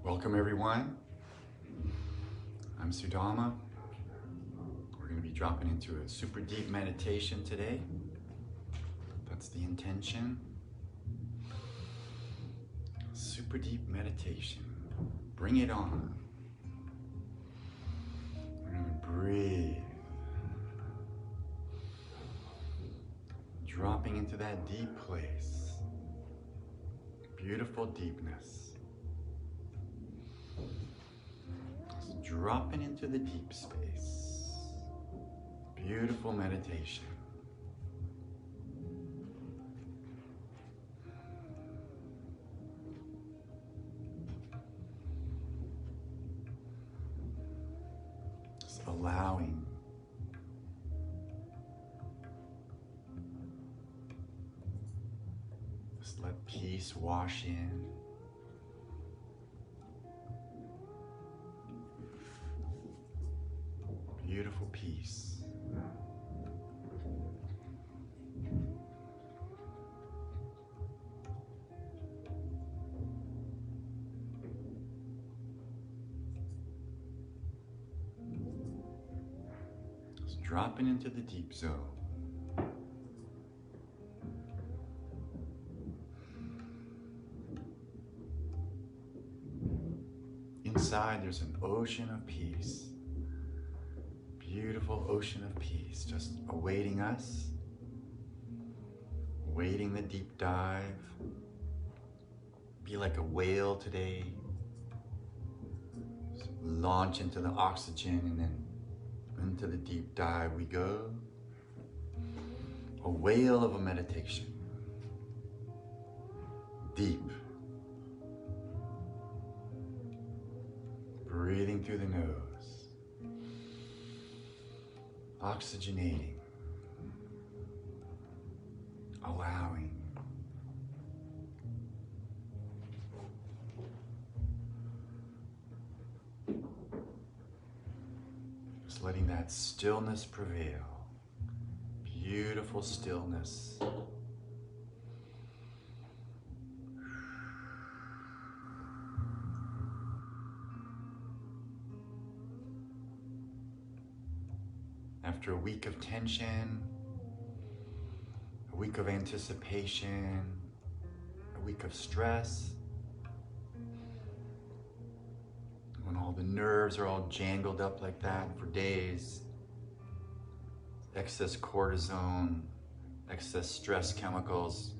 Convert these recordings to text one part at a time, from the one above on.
Welcome everyone. I'm Sudama. We're going to be dropping into a super deep meditation today. That's the intention. Super deep meditation. Bring it on. We're going to breathe. Dropping into that deep place. Beautiful deepness. Dropping into the deep space. Beautiful meditation. Just allowing. Just let peace wash in. Beautiful peace. Just dropping into the deep zone. Inside there's an ocean of peace. Beautiful ocean of peace just awaiting us, awaiting the deep dive. Be like a whale today. Just launch into the oxygen and then into the deep dive we go. A whale of a meditation. Deep. Breathing through the nose. Oxygenating, allowing, just letting that stillness prevail, beautiful stillness. After a week of tension, a week of anticipation, a week of stress, when all the nerves are all jangled up like that for days, excess cortisone, excess stress chemicals,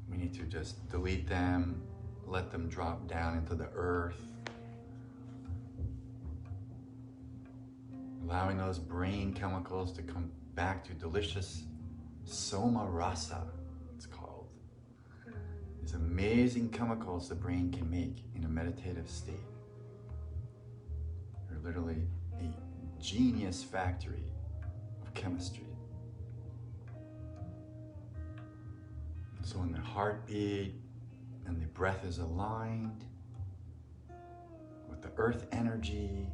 we need to just delete them, let them drop down into the earth. Allowing those brain chemicals to come back to delicious soma rasa, it's called. These amazing chemicals the brain can make in a meditative state. They're literally a genius factory of chemistry. So when the heartbeat and the breath is aligned with the earth energy,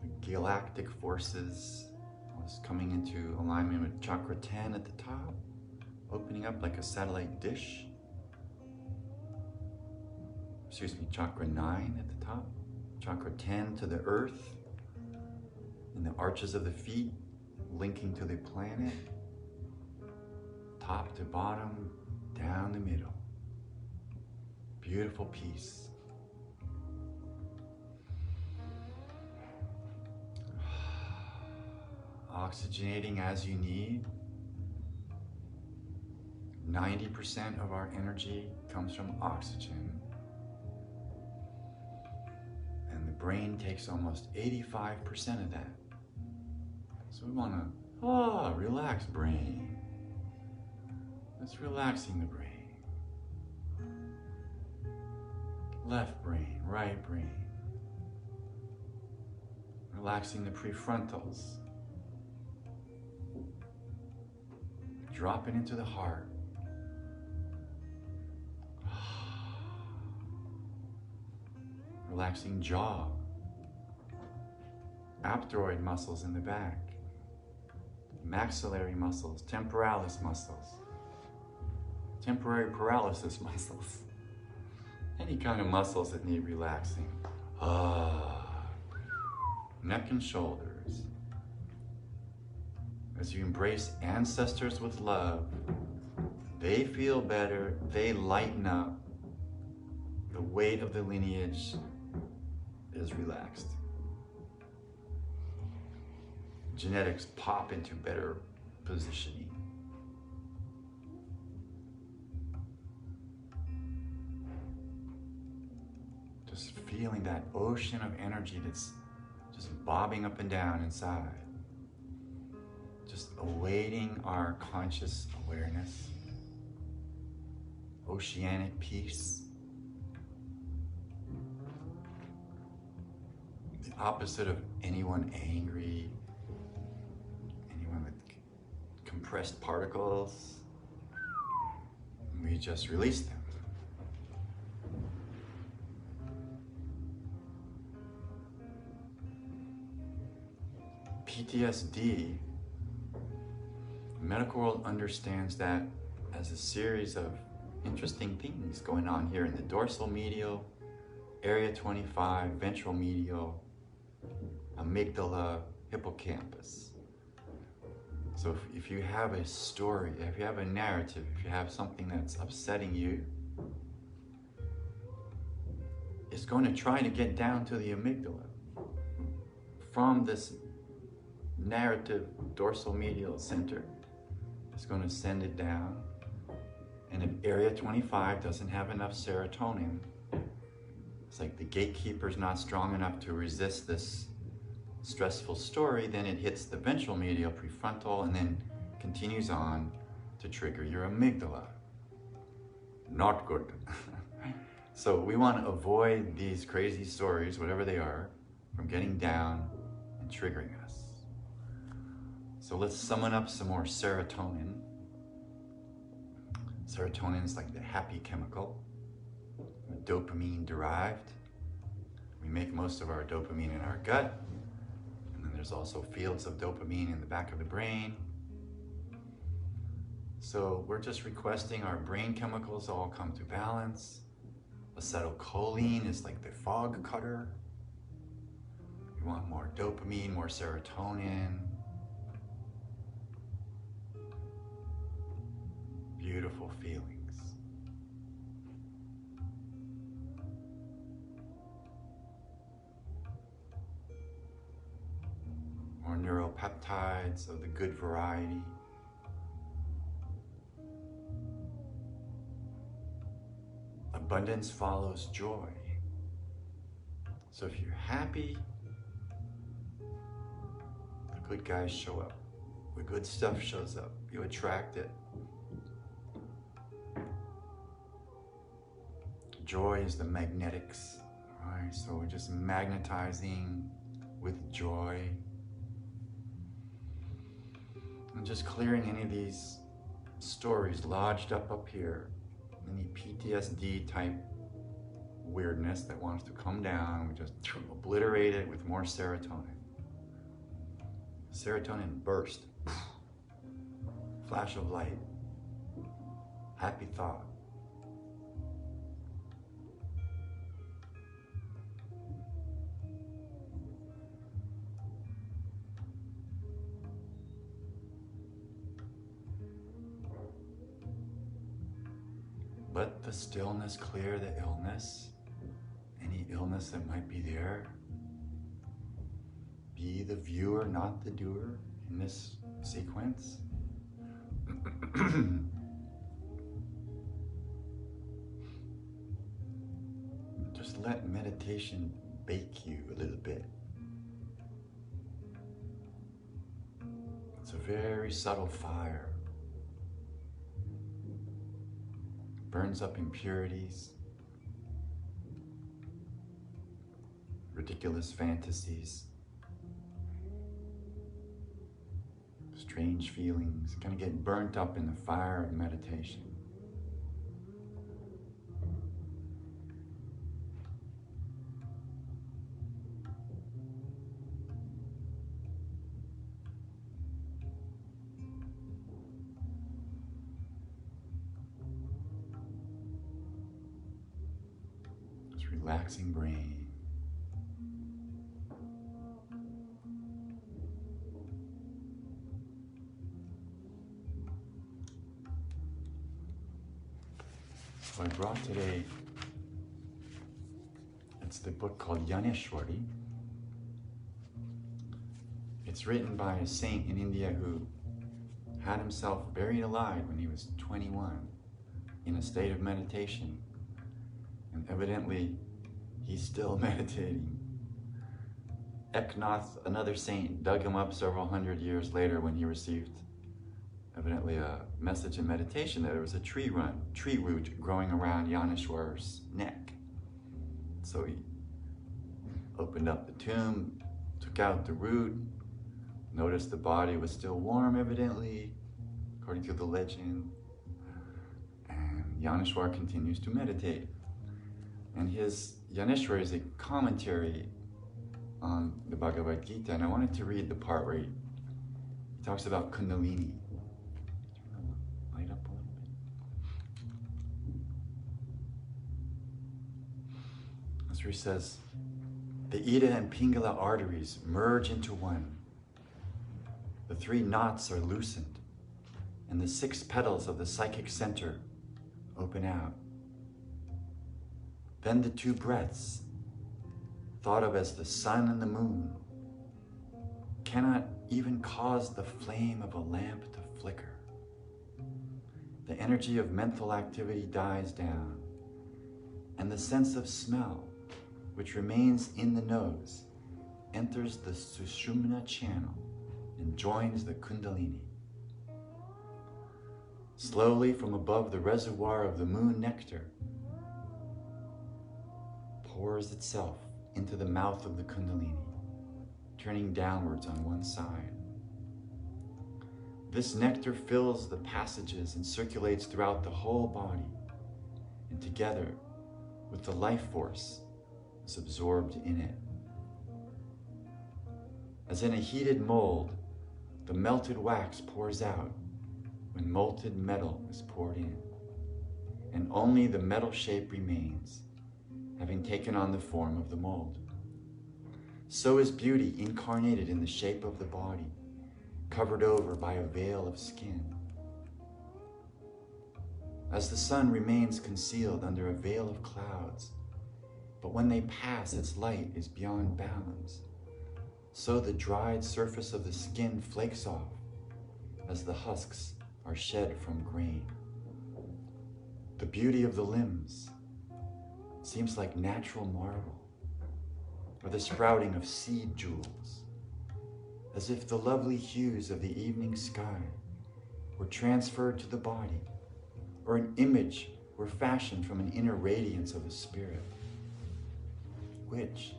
the galactic forces is coming into alignment with chakra 10 at the top, opening up like a satellite dish. Excuse me, chakra 9 at the top, chakra 10 to the earth, and the arches of the feet linking to the planet, top to bottom, down the middle. Beautiful peace. Oxygenating as you need. 90% of our energy comes from oxygen. And the brain takes almost 85% of that. So we want to, relax brain. That's relaxing the brain. Left brain, right brain. Relaxing the prefrontals. Dropping into the heart. Relaxing jaw. Aptroid muscles in the back. Maxillary muscles, temporalis muscles. Temporary paralysis muscles. any kind of muscles that need relaxing. Neck and shoulders. As you embrace ancestors with love, they feel better, they lighten up. The weight of the lineage is relaxed. Genetics pop into better positioning. Just feeling that ocean of energy that's just bobbing up and down inside. Just awaiting our conscious awareness. Oceanic peace. The opposite of anyone angry, anyone with compressed particles. We just release them. PTSD, the medical world understands that as a series of interesting things going on here in the dorsal medial, area 25, ventral medial, amygdala, hippocampus. So if you have a story, if you have a narrative, if you have something that's upsetting you, it's going to try to get down to the amygdala. From this narrative dorsal medial center, it's going to send it down. And if area 25 doesn't have enough serotonin, it's like the gatekeeper's not strong enough to resist this stressful story, then it hits the ventral medial prefrontal and then continues on to trigger your amygdala. Not good. So we want to avoid these crazy stories, whatever they are, from getting down and triggering us. So let's summon up some more serotonin. Serotonin is like the happy chemical, dopamine derived. We make most of our dopamine in our gut. And then there's also fields of dopamine in the back of the brain. So we're just requesting our brain chemicals all come to balance. Acetylcholine is like the fog cutter. We want more dopamine, more serotonin. Beautiful feelings. More neuropeptides of the good variety. Abundance follows joy. So if you're happy, the good guys show up. The good stuff shows up. You attract it. Joy is the magnetics, right? So we're just magnetizing with joy. And just clearing any of these stories lodged up here. Any PTSD type weirdness that wants to come down, we just obliterate it with more serotonin. Serotonin burst. Flash of light. Happy thought. Let the stillness clear the illness, any illness that might be there. Be the viewer, not the doer in this sequence. Just let meditation bake you a little bit. It's a very subtle fire. Burns up impurities, ridiculous fantasies, strange feelings, kind of get burnt up in the fire of meditation. relaxing brain. So I brought today, it's the book called Yaneshwari. It's written by a saint in India who had himself buried alive when he was 21 in a state of meditation. And evidently, he's still meditating. Eknath, another saint, dug him up several hundred years later when he received evidently a message in meditation that there was a tree root growing around Yaneshwar's neck. So he opened up the tomb, took out the root, noticed the body was still warm, evidently, according to the legend. And Yaneshwar continues to meditate. And his Yaneshwar is a commentary on the Bhagavad Gita, and I wanted to read the part where he talks about Kundalini. Turn the light up a little bit. That's where he says, the Ida and Pingala arteries merge into one. The 3 knots are loosened, and the 6 petals of the psychic center open out. Then the 2 breaths, thought of as the sun and the moon, cannot even cause the flame of a lamp to flicker. The energy of mental activity dies down, and the sense of smell, which remains in the nose, enters the Sushumna channel and joins the Kundalini. Slowly from above the reservoir of the moon nectar pours itself into the mouth of the Kundalini, turning downwards on one side. This nectar fills the passages and circulates throughout the whole body, and together with the life force is absorbed in it. As in a heated mold, the melted wax pours out when molten metal is poured in, and only the metal shape remains, having taken on the form of the mold. So is beauty incarnated in the shape of the body, covered over by a veil of skin. As the sun remains concealed under a veil of clouds, but when they pass, its light is beyond bounds, so the dried surface of the skin flakes off as the husks are shed from grain. The beauty of the limbs seems like natural marble, or the sprouting of seed jewels, as if the lovely hues of the evening sky were transferred to the body, or an image were fashioned from an inner radiance of the spirit, which,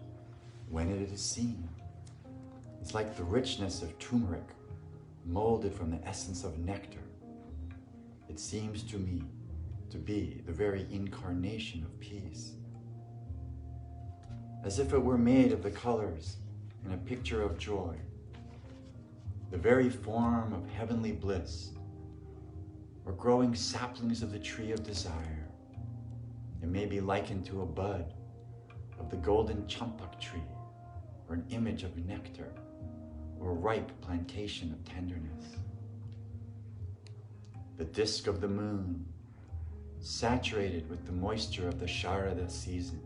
when it is seen, is like the richness of turmeric molded from the essence of nectar. It seems to me to be the very incarnation of peace, as if it were made of the colors in a picture of joy, the very form of heavenly bliss, or growing saplings of the tree of desire. It may be likened to a bud of the golden champak tree, or an image of nectar, or a ripe plantation of tenderness. The disk of the moon, saturated with the moisture of the Sharada season,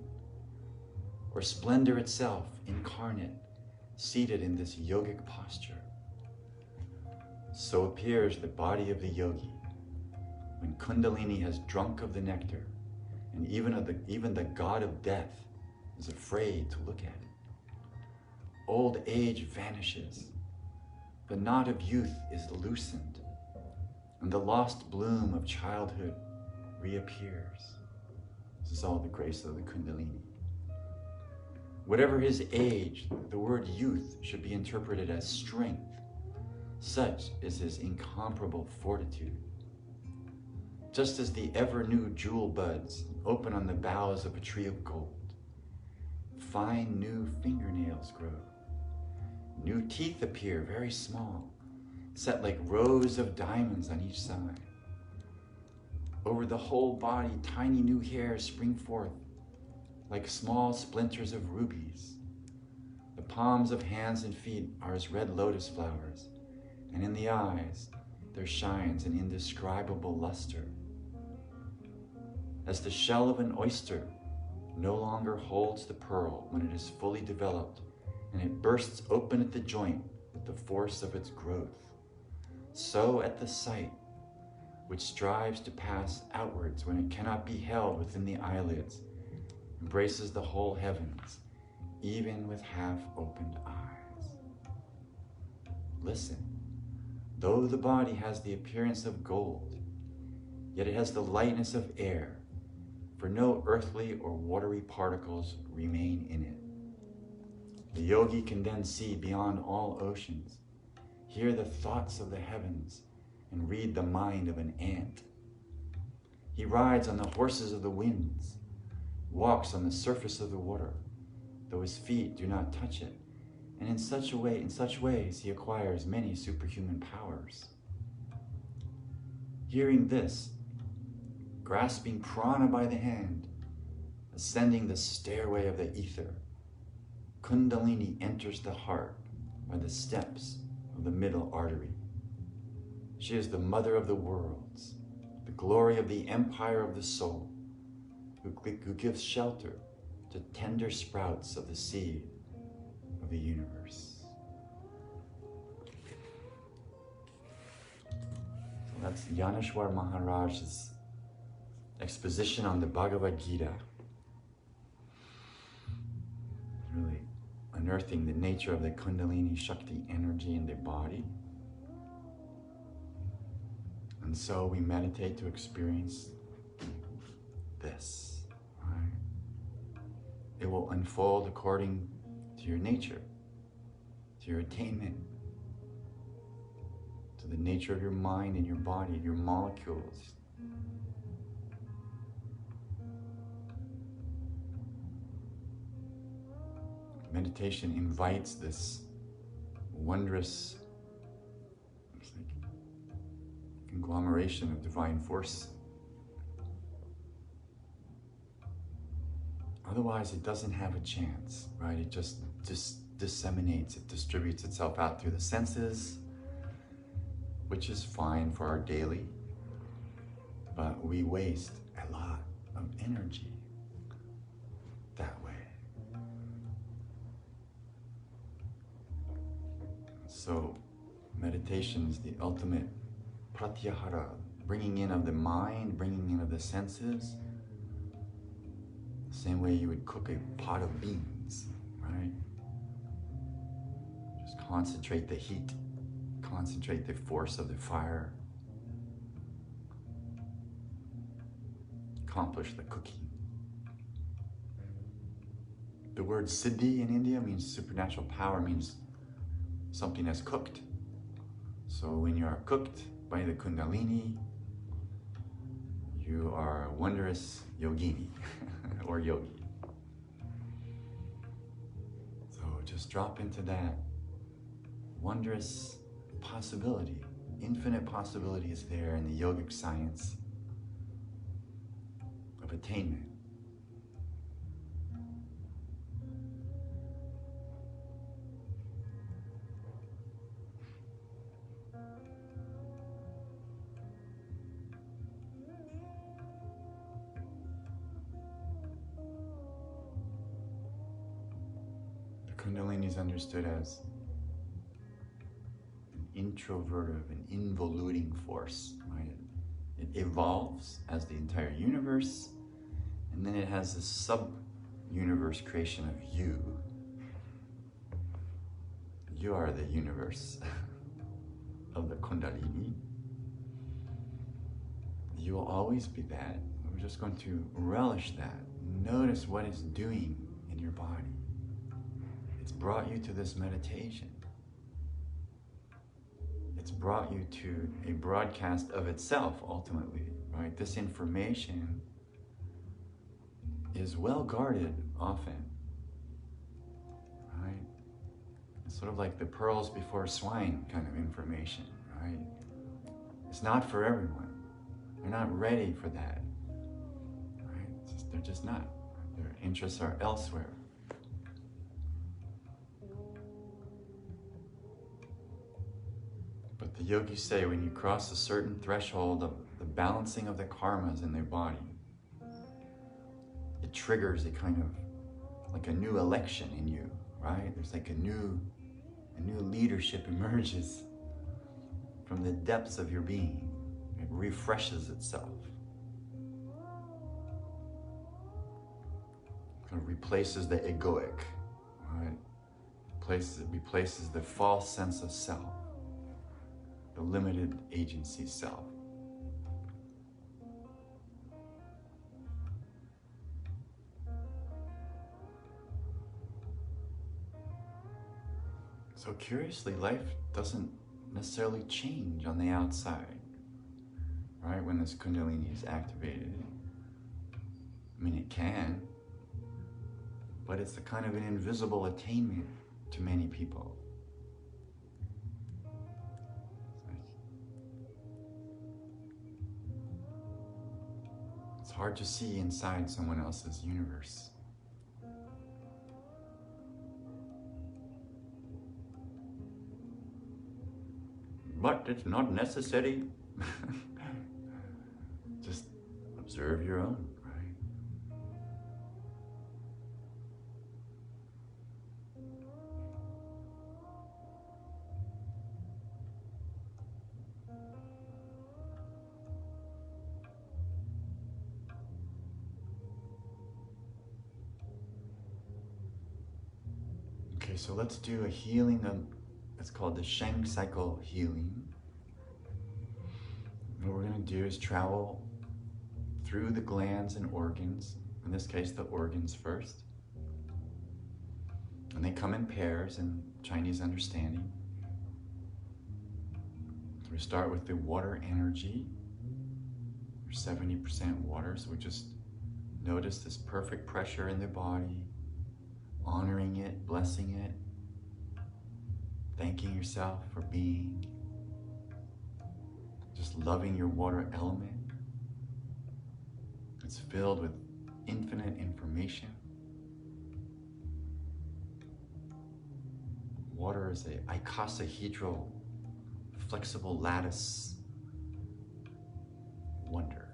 or splendor itself incarnate, seated in this yogic posture. So appears the body of the yogi, when Kundalini has drunk of the nectar, and even the god of death is afraid to look at it. Old age vanishes, the knot of youth is loosened, and the lost bloom of childhood reappears. This is all the grace of the Kundalini. Whatever his age, the word youth should be interpreted as strength. Such is his incomparable fortitude. Just as the ever-new jewel buds open on the boughs of a tree of gold, fine new fingernails grow. New teeth appear, very small, set like rows of diamonds on each side. Over the whole body, tiny new hairs spring forth, like small splinters of rubies. The palms of hands and feet are as red lotus flowers, and in the eyes there shines an indescribable luster. As the shell of an oyster no longer holds the pearl when it is fully developed, and it bursts open at the joint with the force of its growth, so at the sight, which strives to pass outwards when it cannot be held within the eyelids, embraces the whole heavens, even with half-opened eyes. Listen, though the body has the appearance of gold, yet it has the lightness of air, for no earthly or watery particles remain in it. The yogi can then see beyond all oceans, hear the thoughts of the heavens, and read the mind of an ant. He rides on the horses of the winds, walks on the surface of the water, though his feet do not touch it, and in such ways he acquires many superhuman powers. Hearing this, grasping prana by the hand, ascending the stairway of the ether, Kundalini enters the heart by the steps of the middle artery. She is the mother of the worlds, the glory of the empire of the soul, who gives shelter to tender sprouts of the seed of the universe. So that's Yaneshwar Maharaj's exposition on the Bhagavad Gita. Really unearthing the nature of the Kundalini Shakti energy in the body. And so we meditate to experience this, right? It will unfold according to your nature, to your attainment, to the nature of your mind and your body, your molecules. Meditation invites this wondrous conglomeration of divine force. Otherwise, it doesn't have a chance, right? It just disseminates, it distributes itself out through the senses, which is fine for our daily, but we waste a lot of energy that way. So meditation is the ultimate pratyahara, bringing in of the mind, bringing in of the senses, the same way you would cook a pot of beans, right? Just concentrate the heat, concentrate the force of the fire, accomplish the cooking. The word siddhi in India means supernatural power, means something that's cooked. So when you are cooked by the Kundalini, you are a wondrous yogini or yogi. So just drop into that wondrous possibility. Infinite possibility is there in the yogic science of attainment. Kundalini is understood as an introvertive, an involuting force, right? It evolves as the entire universe, and then it has this sub-universe creation of you. You are the universe of the Kundalini. You will always be that. We're just going to relish that. Notice what it's doing in your body. It's brought you to this meditation. It's brought you to a broadcast of itself, ultimately, right? This information is well guarded often, right? It's sort of like the pearls before swine kind of information, right? It's not for everyone. They're not ready for that, right? They're just not. Their interests are elsewhere. But the yogis say when you cross a certain threshold of the balancing of the karmas in their body, it triggers a kind of like a new election in you, right? There's like a new leadership emerges from the depths of your being. It refreshes itself. Kind of replaces the egoic, right? Replaces the false sense of self, the limited agency self. So curiously, life doesn't necessarily change on the outside, right? When this Kundalini is activated. I mean, it can, but it's a kind of an invisible attainment to many people. It's hard to see inside someone else's universe. But it's not necessary. Just observe your own, right? Okay, so let's do a healing. It's called the Sheng cycle healing. What we're going to do is travel through the glands and organs, in this case the organs first. And they come in pairs in Chinese understanding. So we start with the water energy. We're 70% water, so we just notice this perfect pressure in the body, honoring it, blessing it, thanking yourself for being, just loving your water element. It's filled with infinite information. Water is a icosahedral, flexible lattice wonder,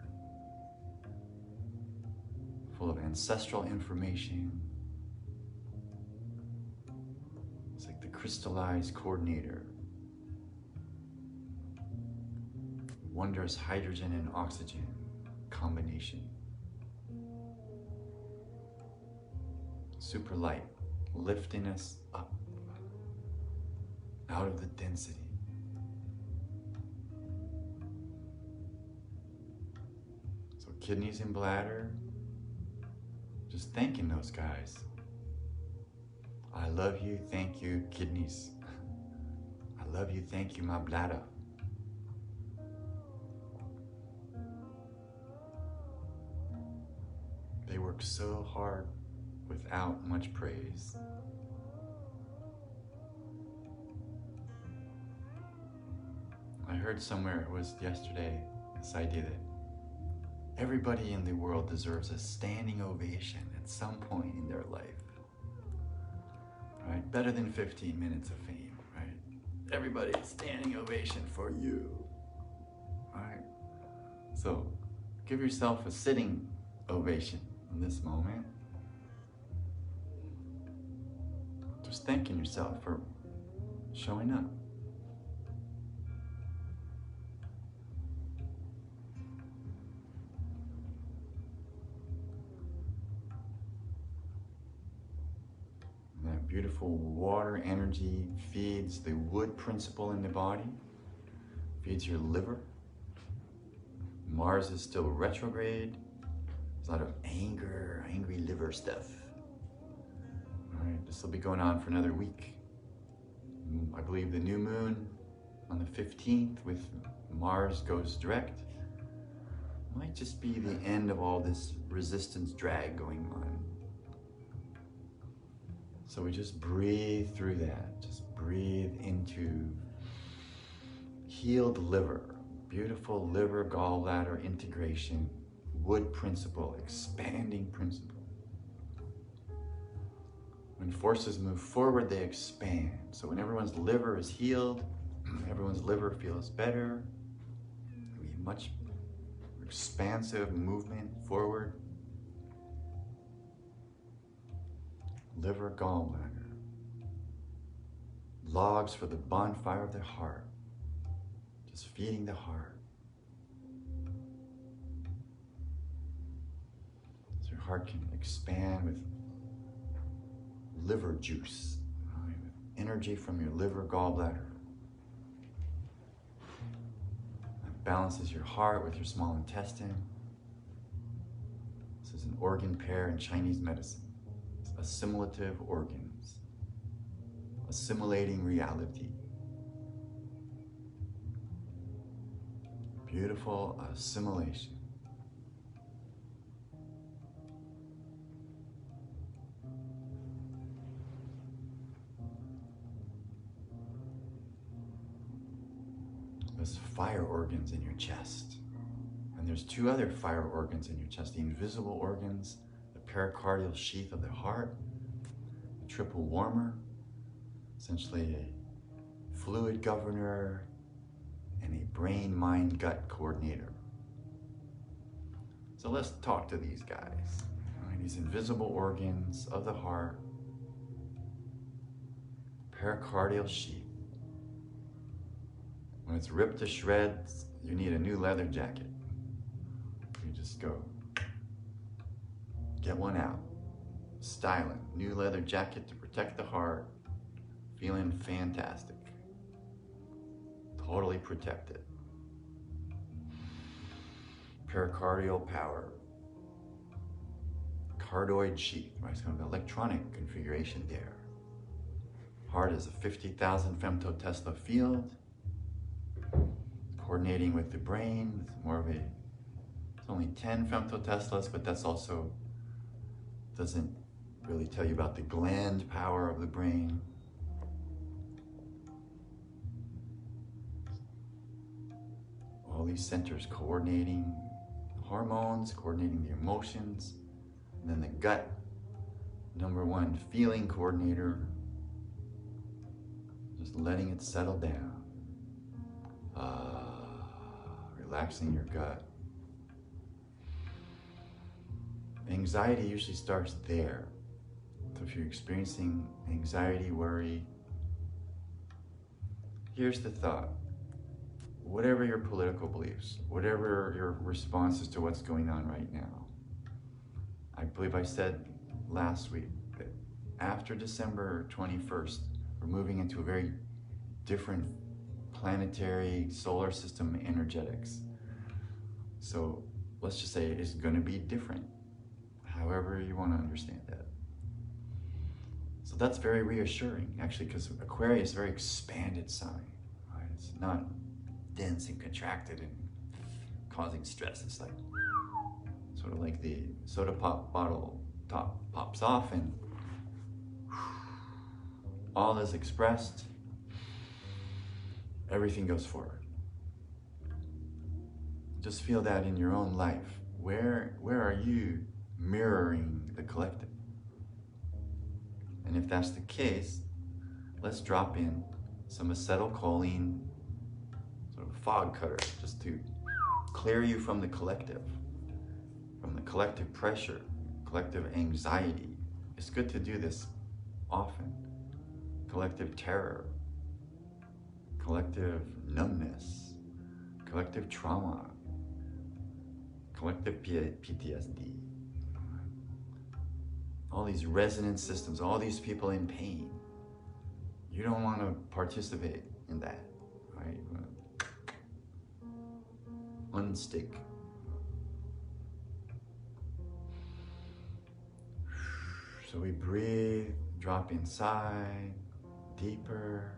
full of ancestral information. It's like the crystallized coordinator. Wondrous hydrogen and oxygen combination. Super light, lifting us up out of the density. So kidneys and bladder, just thanking those guys. I love you, thank you, kidneys. I love you, thank you, my bladder. They work so hard without much praise. I heard somewhere, it was yesterday, this idea that everybody in the world deserves a standing ovation at some point in their life. Right? Better than 15 minutes of fame, right? Everybody, standing ovation for you. Right? So give yourself a sitting ovation in this moment. Just thanking yourself for showing up. That beautiful water energy feeds the wood principle in the body, feeds your liver. Mars is still retrograde. There's a lot of angry liver stuff. All right, this will be going on for another week. I believe the new moon on the 15th with Mars goes direct might just be the end of all this resistance drag going on. So we just breathe through that. Just breathe into healed liver, beautiful liver gallbladder integration, wood principle, expanding principle. when forces move forward, they expand. So when everyone's liver is healed, everyone's liver feels better. We have much expansive movement forward. Liver, gallbladder. Logs for the bonfire of the heart. Just feeding the heart. So your heart can expand with liver juice, right? With energy from your liver, gallbladder. That balances your heart with your small intestine. This is an organ pair in Chinese medicine. It's assimilative organs. Assimilating reality. Beautiful assimilation. There's fire organs in your chest. And there's two other fire organs in your chest. The invisible organs, the pericardial sheath of the heart, the triple warmer, essentially a fluid governor, and a brain, mind, gut coordinator. So let's talk to these guys. All right, these invisible organs of the heart, pericardial sheath. When it's ripped to shreds, you need a new leather jacket. You just go get one out, styling, new leather jacket to protect the heart, feeling fantastic, totally protected. Pericardial power, cardioid sheath, right? It's kind of an electronic configuration there. Heart is a 50,000 femtotesla field, coordinating with the brain. It's more of a, it's only 10 femtoteslas, but that's also doesn't really tell you about the gland power of the brain. All these centers coordinating hormones, coordinating the emotions, and then the gut, number one feeling coordinator, just letting it settle down. Relaxing your gut. Anxiety usually starts there. So if you're experiencing anxiety, worry, here's the thought. Whatever your political beliefs, whatever your responses to what's going on right now, I believe I said last week that after December 21st, we're moving into a very different planetary solar system energetics. So let's just say it's going to be different, however you want to understand that. So that's very reassuring, actually, because Aquarius is a very expanded sign. Right? It's not dense and contracted and causing stress. It's like sort of like the soda pop bottle top pops off and all is expressed. Everything goes forward. Just feel that in your own life. Where are you mirroring the collective? And if that's the case, let's drop in some acetylcholine, sort of fog cutter, just to clear you from the collective pressure, collective anxiety. It's good to do this often. Collective terror, collective numbness, collective trauma, collective PTSD. All these resonance systems, all these people in pain. You don't want to participate in that, right? You want to unstick. So we breathe, drop inside, deeper.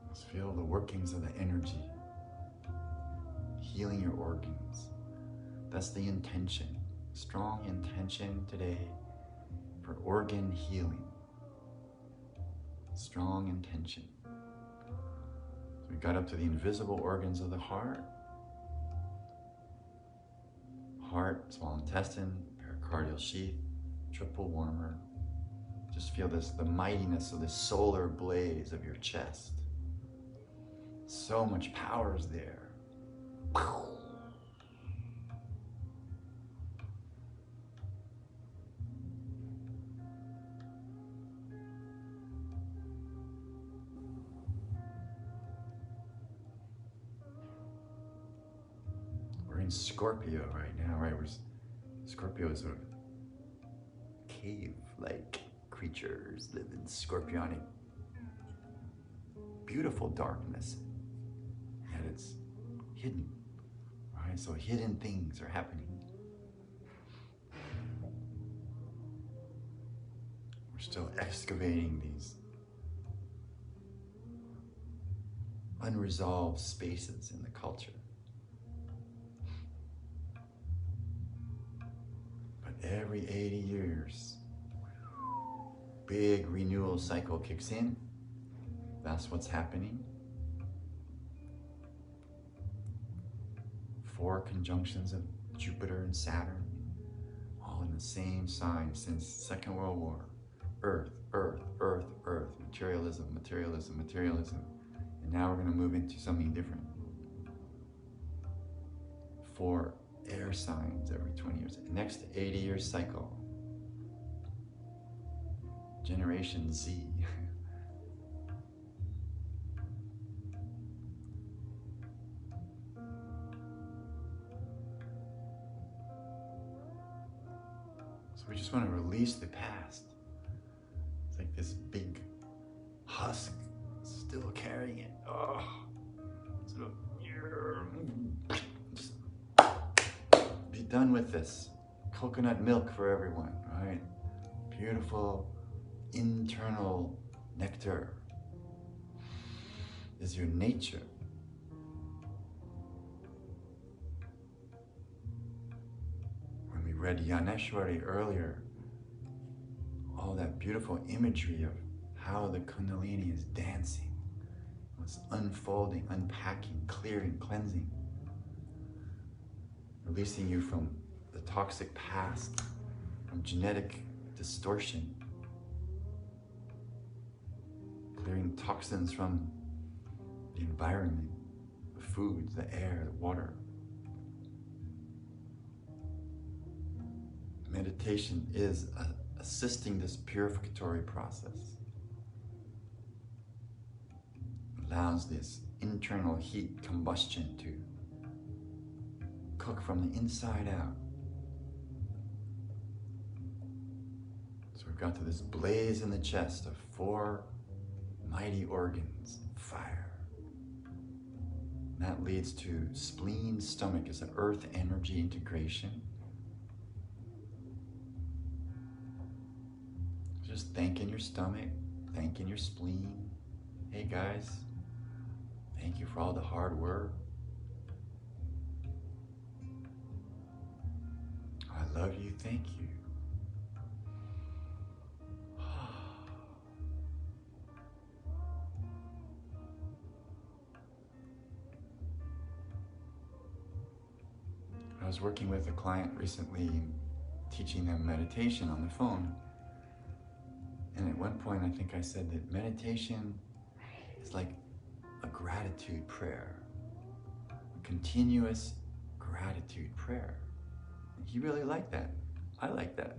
Let's feel the workings of the energy, healing your organs. That's the intention, strong intention today for organ healing. strong intention. So we got up to the invisible organs of the heart. Heart, small intestine, pericardial sheath, triple warmer. Just feel this, the mightiness of the solar blaze of your chest. So much power is there. We're in Scorpio right now, right? Scorpio is sort of cave-like creatures live in scorpionic, beautiful darkness, yet it's hidden, right? So hidden things are happening. We're still excavating these unresolved spaces in the culture. But every 80 years, big renewal cycle kicks in. That's what's happening. 4 conjunctions of Jupiter and Saturn, all in the same sign since Second World War. Earth, earth, earth, earth, materialism, materialism, materialism. And now we're going to move into something different. 4 air signs every 20 years. Next 80-year cycle. Generation Z. So we just want to release the past. It's like this big husk, still carrying it. Oh, sort of, just be done with this. Coconut milk for everyone, right? Beautiful internal nectar is your nature. When we read Yaneshwari earlier, all that beautiful imagery of how the Kundalini is dancing, it's unfolding, unpacking, clearing, cleansing, releasing you from the toxic past, from genetic distortion, clearing toxins from the environment, the foods, the air, the water. Meditation is assisting this purificatory process. Allows this internal heat combustion to cook from the inside out. So we've got to this blaze in the chest of 4 mighty organs, fire. And that leads to spleen, stomach is an earth energy integration. Just thanking your stomach, thanking your spleen. Hey guys, thank you for all the hard work. I love you, thank you. I was working with a client recently, teaching them meditation on the phone. And at one point, I think I said that meditation is like a gratitude prayer, a continuous gratitude prayer. And he really liked that. I like that.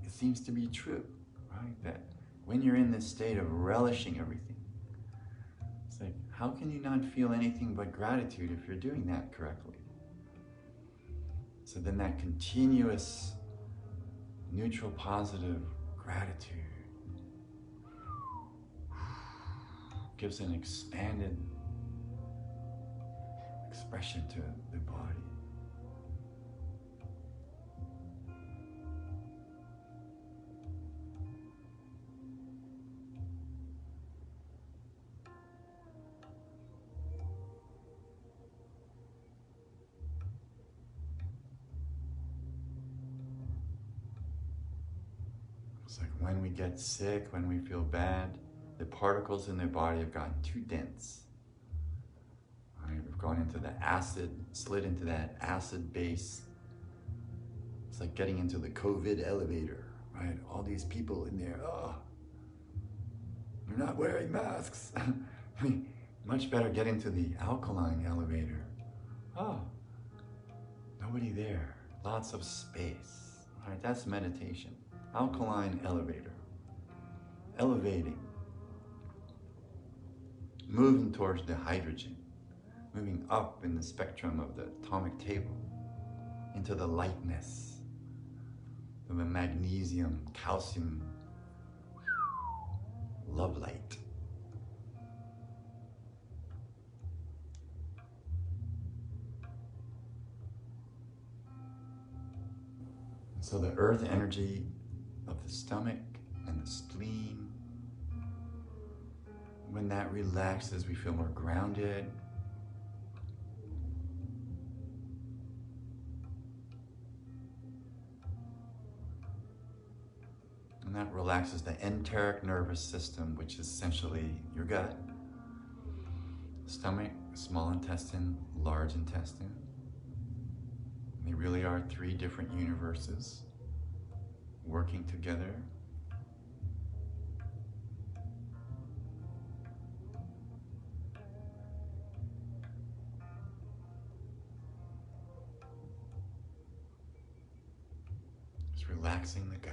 It seems to be true, right? That when you're in this state of relishing everything, it's like, how can you not feel anything but gratitude if you're doing that correctly? So then that continuous, neutral, positive gratitude gives an expanded expression to the body. It's like when we get sick, when we feel bad, The particles in their body have gotten too dense. Right? We've gone into the acid, slid into that acid base. It's like getting into the COVID elevator, right? All these people in there, oh, you're not wearing masks. Much better get into the alkaline elevator. Oh, nobody there, lots of space. All right, that's meditation. Alkaline elevator, elevating, moving towards the hydrogen, moving up in the spectrum of the atomic table into the lightness of the magnesium, calcium, love light. So the earth energy of the stomach and the spleen, when that relaxes, we feel more grounded. And that relaxes the enteric nervous system, which is essentially your gut, stomach, small intestine, large intestine. They really are three different universes working together. Just relaxing the gut.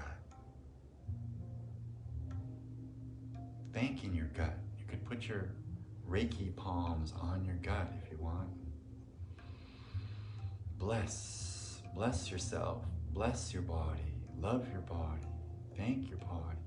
Thanking your gut. You could put your Reiki palms on your gut if you want. Bless yourself, bless your body, love your body, thank your body.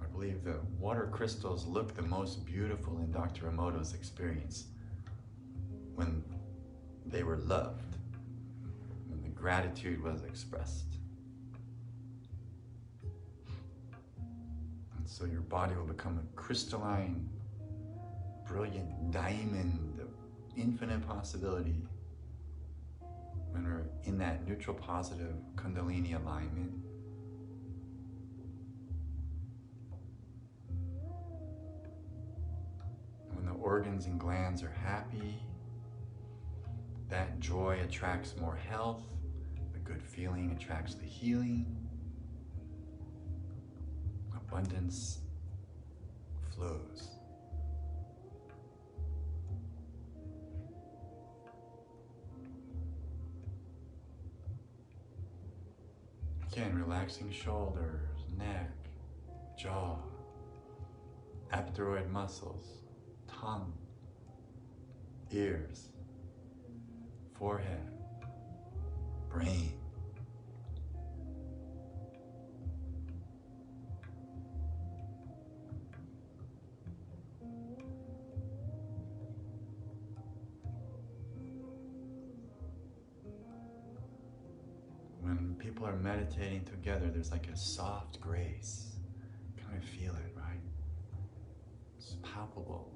I believe the water crystals look the most beautiful in Dr. Emoto's experience when they were loved, when the gratitude was expressed. And so your body will become a crystalline, brilliant diamond of infinite possibility when we're in that neutral positive Kundalini alignment. When the organs and glands are happy, that joy attracts more health, the good feeling attracts the healing, abundance flows. Again, relaxing shoulders, neck, jaw, aptoroid muscles, tongue, ears, forehead, brain. When people are meditating together, there's like a soft grace. Kind of feel it, right? It's palpable.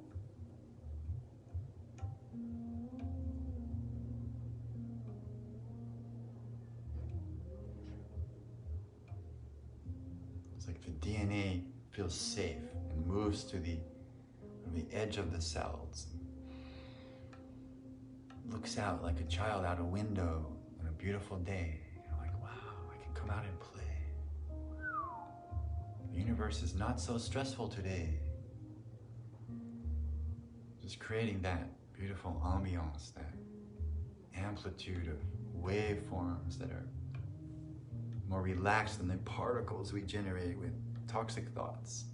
It's like the DNA feels safe and moves to the edge of the cells. Looks out like a child out a window on a beautiful day. You're like, wow, I can come out and play. The universe is not so stressful today. Just creating that beautiful ambiance, that amplitude of waveforms that are more relaxed than the particles we generate with toxic thoughts.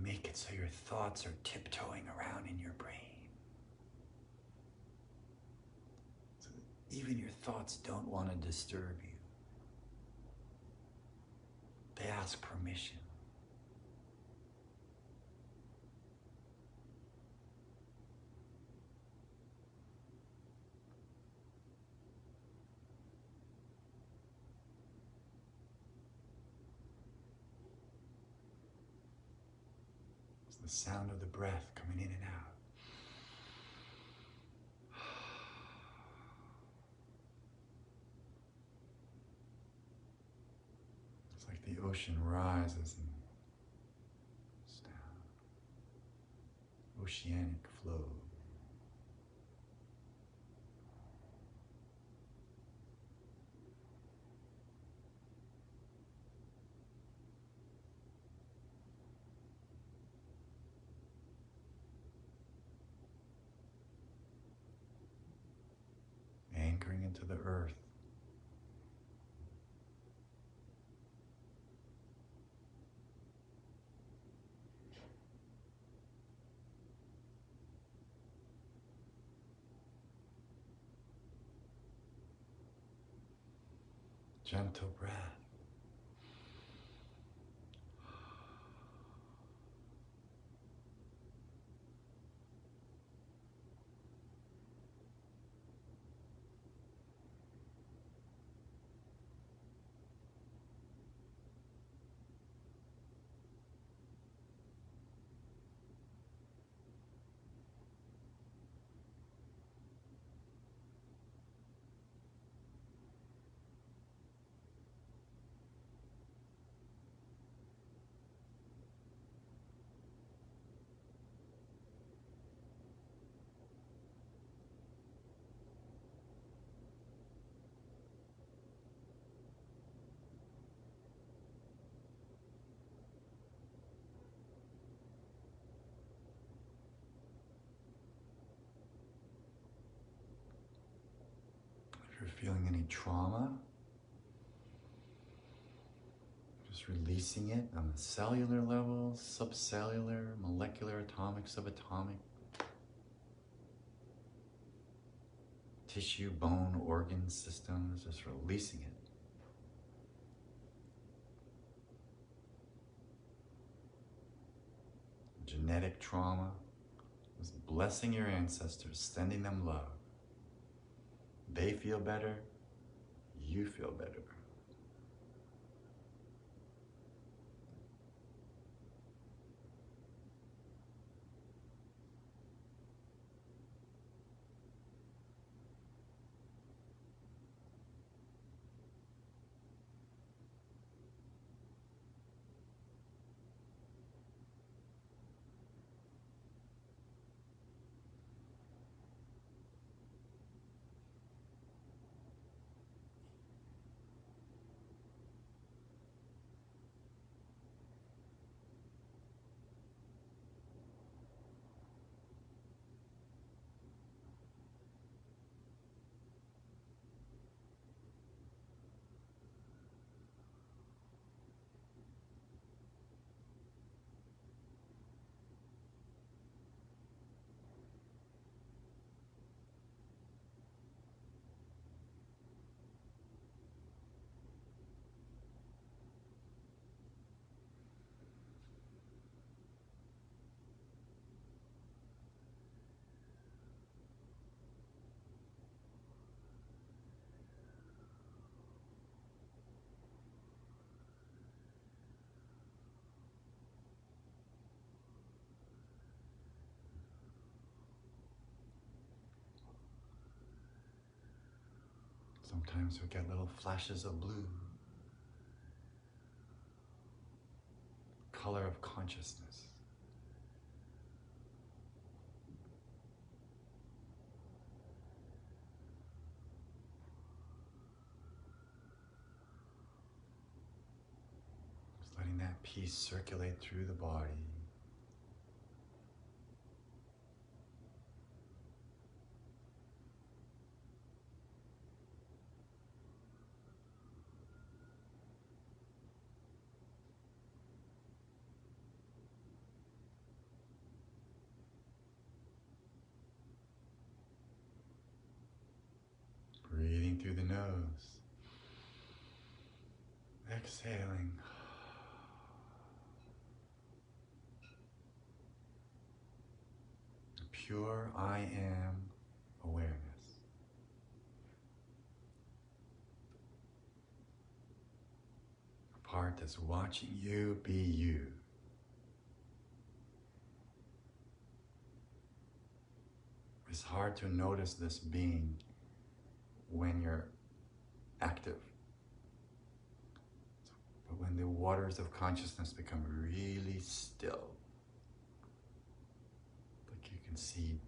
make it so your thoughts are tiptoeing around in your brain. So that even your thoughts don't want to disturb you. They ask permission. It's the sound of the breath coming in and out. It's like the ocean rises and goes down. Oceanic flow. Anchoring into the earth. Gentle breath. If you're feeling any trauma, just releasing it on the cellular level, subcellular, molecular, atomic, subatomic, tissue, bone, organ systems, just releasing it. Genetic trauma, just blessing your ancestors, sending them love. They feel better, you feel better. Sometimes we get little flashes of blue, color of consciousness. Just letting that peace circulate through the body. Exhaling. Pure I am awareness. A part that's watching you be you. It's hard to notice this being when you're active. But when the waters of consciousness become really still, like you can see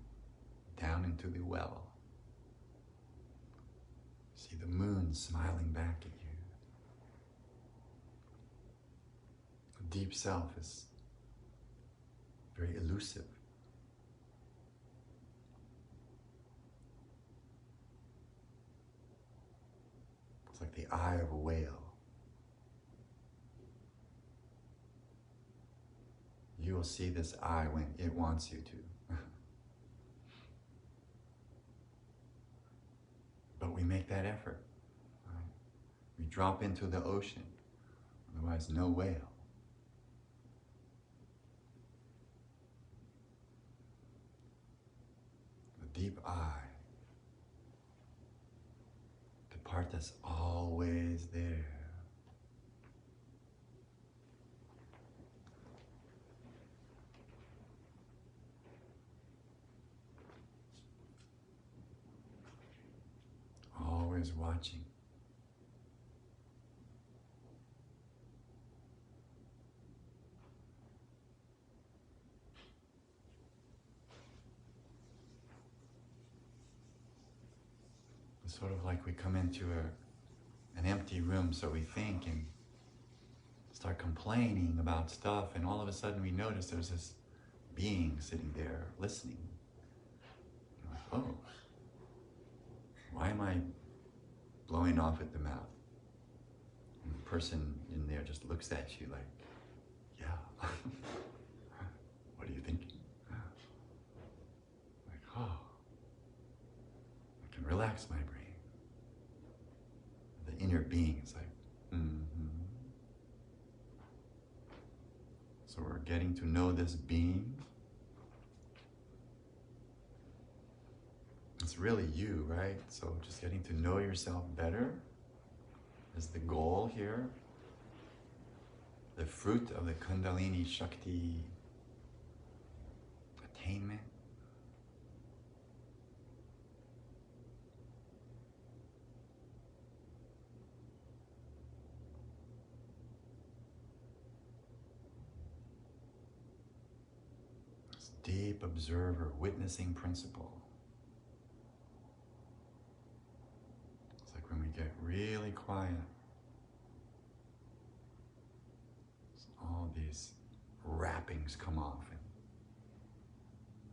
down into the well, see the moon smiling back at you. The deep self is very elusive. It's like the eye of a whale. You will see this eye when it wants you to. But we make that effort. Right? We drop into the ocean. Otherwise, no whale. The deep eye. The part that's always there. Always watching. It's sort of like we come into an empty room, so we think and start complaining about stuff, and all of a sudden we notice there's this being sitting there listening. You're like, oh, why am I blowing off at the mouth? And the person in there just looks at you like, yeah, what are you thinking? Like, oh, I can relax my brain. The inner being is like, So we're getting to know this being. It's really you, right? So just getting to know yourself better is the goal here. The fruit of the Kundalini Shakti attainment. This deep observer, witnessing principle. It's like when we get really quiet, all these wrappings come off, and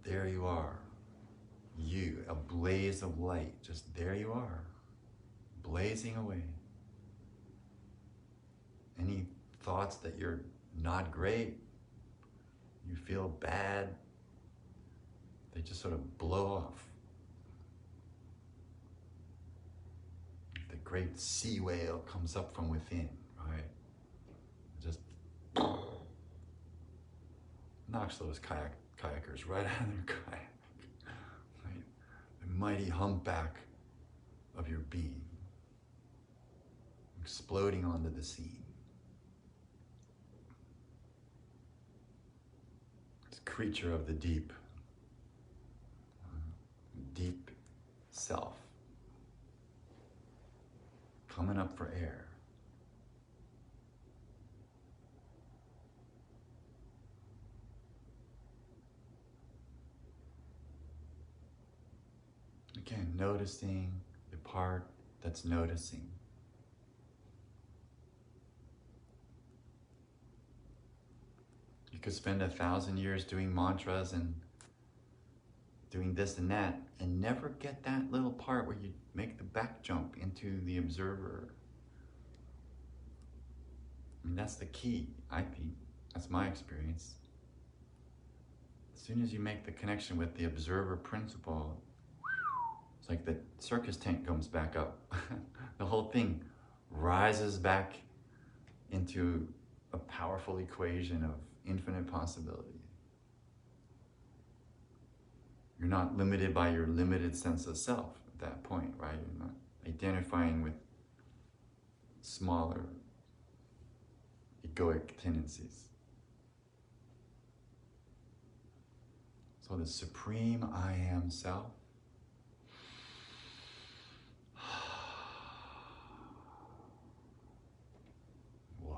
there you are, you, a blaze of light, just there you are, blazing away. Any thoughts that you're not great, you feel bad, they just sort of blow off. The great sea whale comes up from within, right? Just knocks those kayakers right out of their kayak. Right? The mighty humpback of your being, exploding onto the scene. This creature of the deep, deep self, coming up for air. Again, noticing the part that's noticing. You could spend 1,000 years doing mantras and doing this and that and never get that little part where you make the back jump into the observer. I mean, that's the key, I think. That's my experience. As soon as you make the connection with the observer principle, it's like the circus tent comes back up. The whole thing rises back into a powerful equation of infinite possibility. You're not limited by your limited sense of self at that point, right? You're not identifying with smaller egoic tendencies. So the supreme I am self, wow.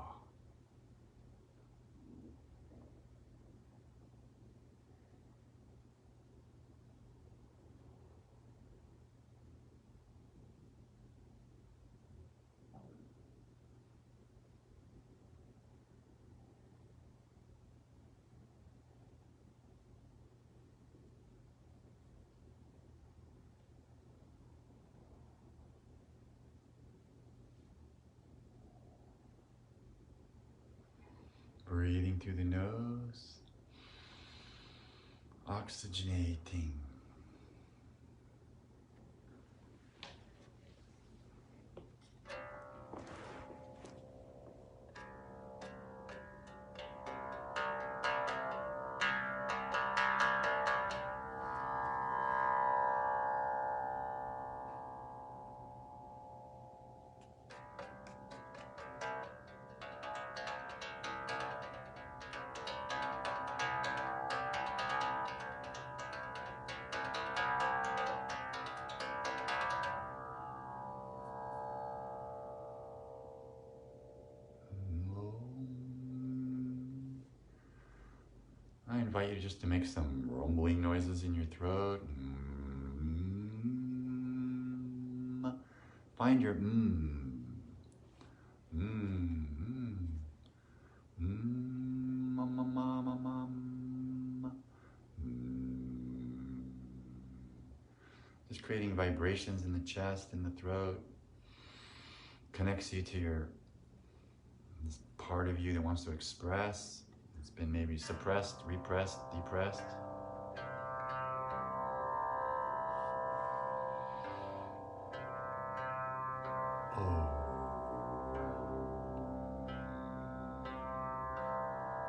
Breathing through the nose, oxygenating. I invite you just to make some rumbling noises in your throat. Find your Just creating vibrations in the chest, in the throat. Connects you to this part of you that wants to express. It's been maybe suppressed, repressed, depressed.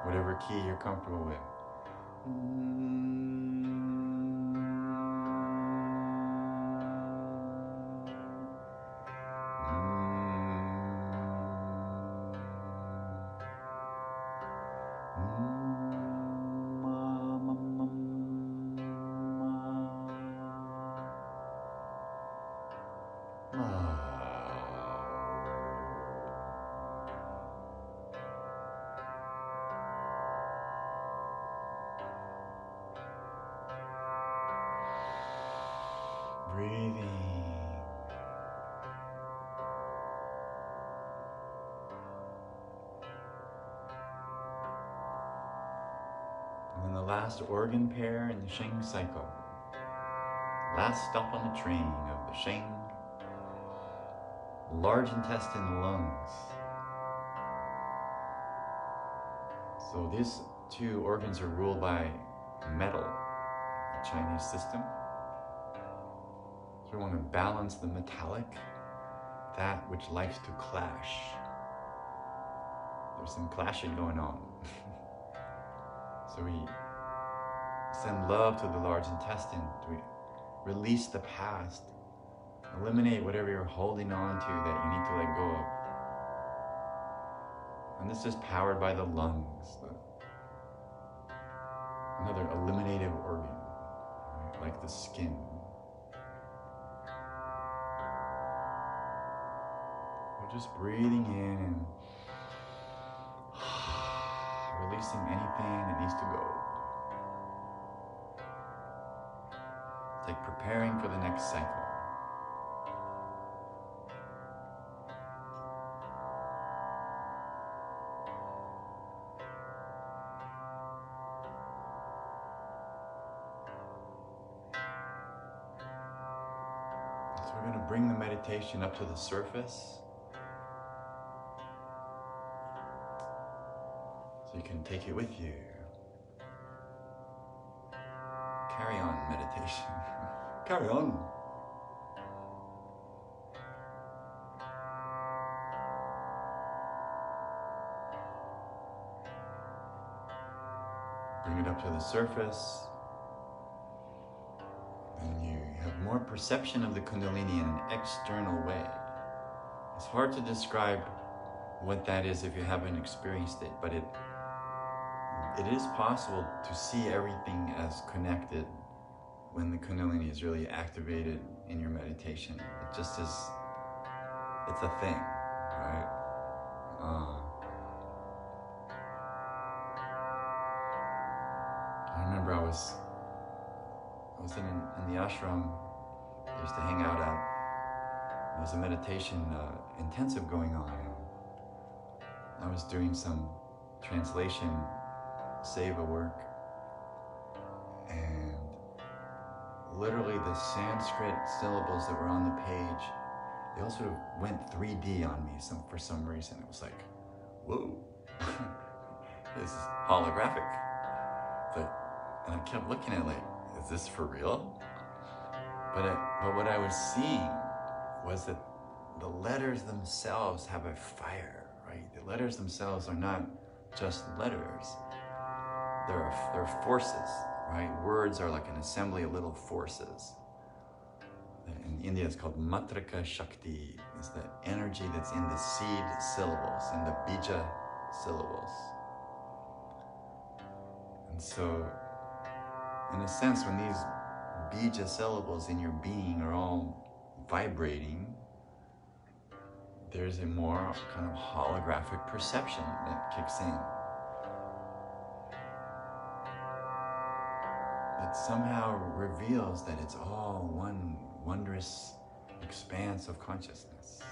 Whatever key you're comfortable with. Breathing. And then the last organ pair in the Sheng cycle. Last stop on the train of the Sheng. Large intestine, lungs. So these two organs are ruled by metal, the Chinese system. So we want to balance the metallic, that which likes to clash. There's some clashing going on. So we send love to the large intestine. We release the past. Eliminate whatever you're holding on to that you need to let go of. And this is powered by the lungs, another eliminative organ, right? Like the skin. We're just breathing in and releasing anything that needs to go. It's like preparing for the next cycle. So we're going to bring the meditation up to the surface. So you can take it with you. Carry on meditation. Carry on. up to the surface, and you have more perception of the Kundalini in an external way. It's hard to describe what that is if you haven't experienced it, but it is possible to see everything as connected when the Kundalini is really activated in your meditation. It just is, it's a thing, right? I remember I was in the ashram I used to hang out at. There was a meditation intensive going on. I was doing some translation seva work, and literally the Sanskrit syllables that were on the page, they all sort of went 3D on me for some reason. It was like, whoa, this is holographic. And I kept looking at it like, is this for real? But what I was seeing was that the letters themselves have a fire, right? The letters themselves are not just letters. They're forces, right? Words are like an assembly of little forces. In India, it's called Matrika Shakti. It's the energy that's in the seed syllables, in the bija syllables. And so, in a sense, when these bija syllables in your being are all vibrating, there's a more kind of holographic perception that kicks in. That somehow reveals that it's all one wondrous expanse of consciousness.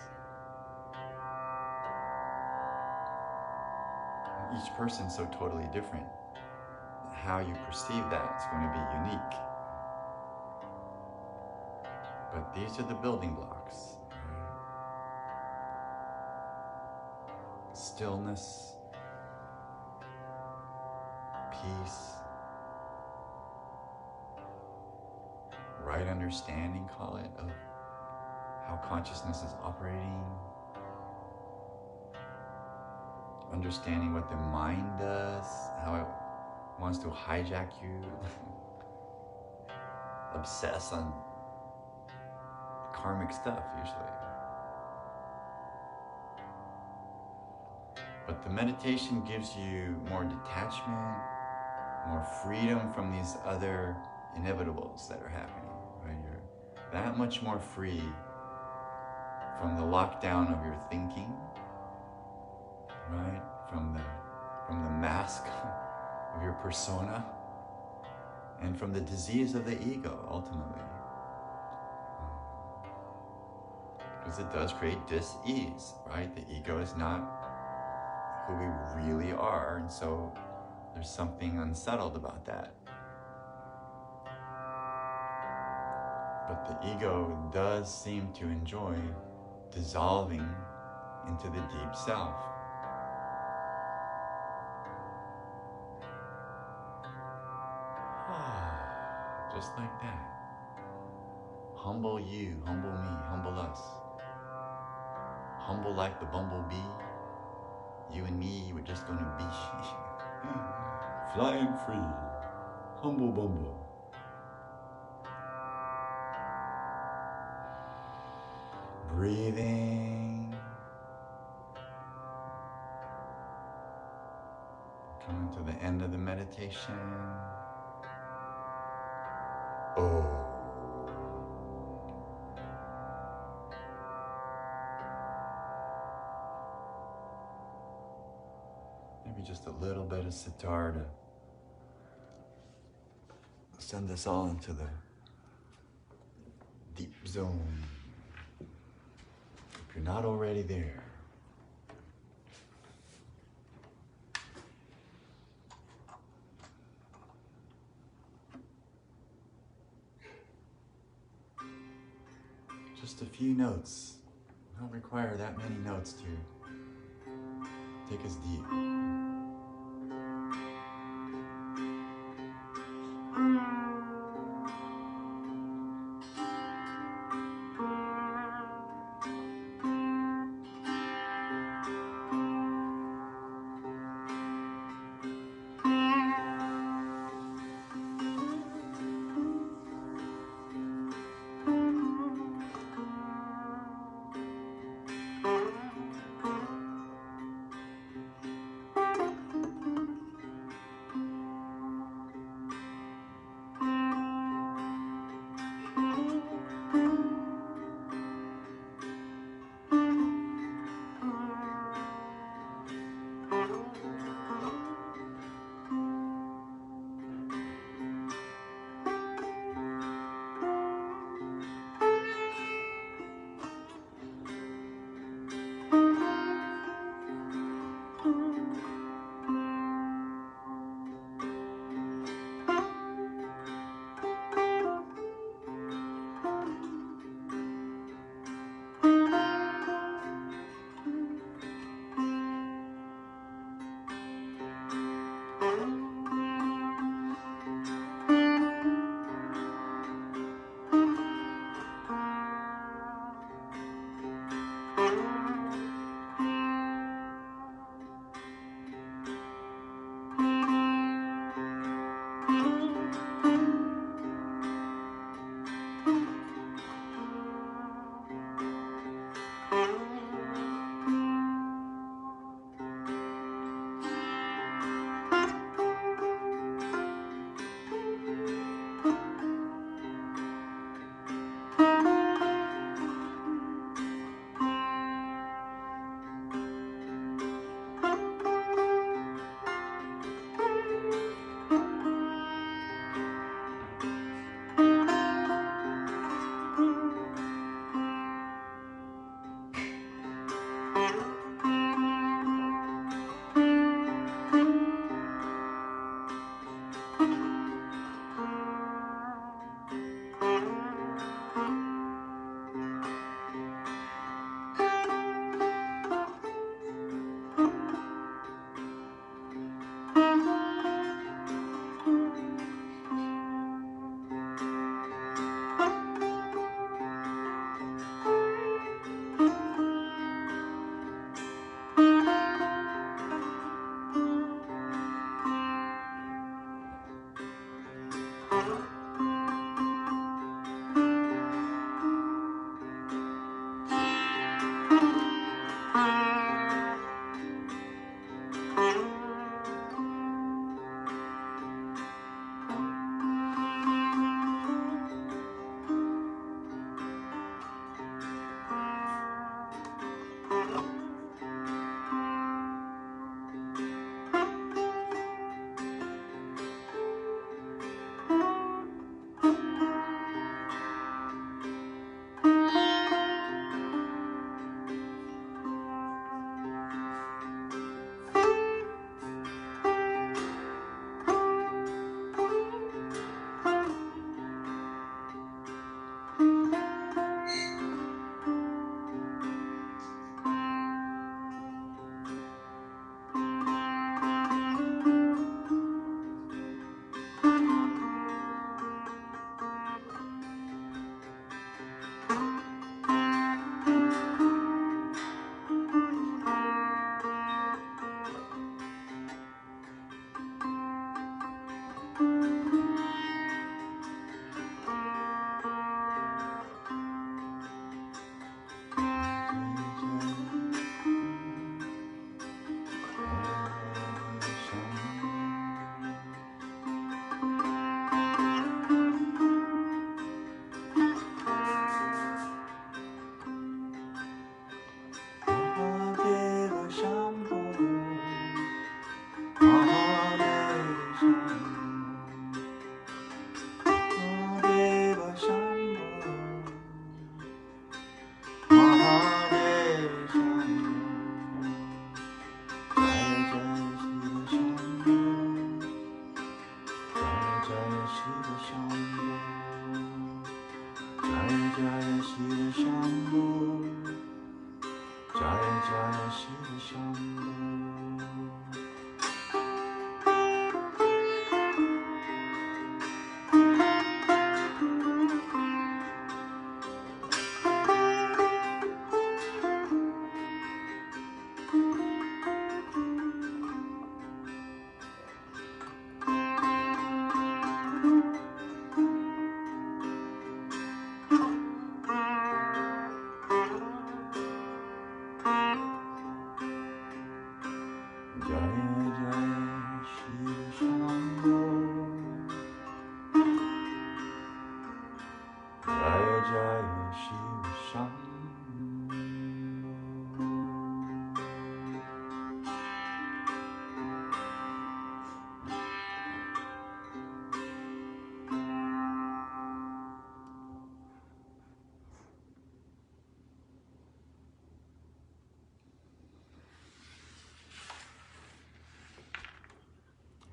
Each person's so totally different. How you perceive that is going to be unique. But these are the building blocks. Stillness, peace, right understanding, call it, of how consciousness is operating. Understanding what the mind does, how it wants to hijack you, obsess on karmic stuff usually. But the meditation gives you more detachment, more freedom from these other inevitables that are happening, right? You're that much more free from the lockdown of your thinking, right? From the mask of your persona, and from the disease of the ego, ultimately. Because it does create dis-ease, right? The ego is not who we really are, and so there's something unsettled about that. But the ego does seem to enjoy dissolving into the deep self. Just like that. Humble you, humble me, humble us. Humble like the bumblebee. You and me, we're just going to be flying free. Humble bumble. Breathing. Coming to the end of the meditation. Oh. Maybe just a little bit of sitar to send us all into the deep zone. If you're not already there. Just a few notes. Don't require that many notes to take us deep. Jaya Jaya Shiva Shambhu.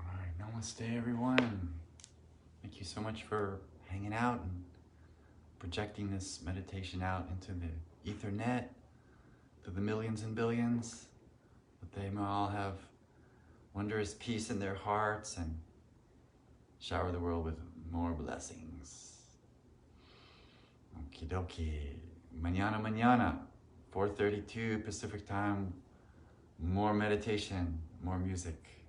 All right, namaste everyone. Thank you so much for hanging out and projecting this meditation out into the Ethernet to the millions and billions, that they may all have wondrous peace in their hearts and shower the world with more blessings. Okie dokie. Mañana, 4:32 Pacific time. More meditation, more music.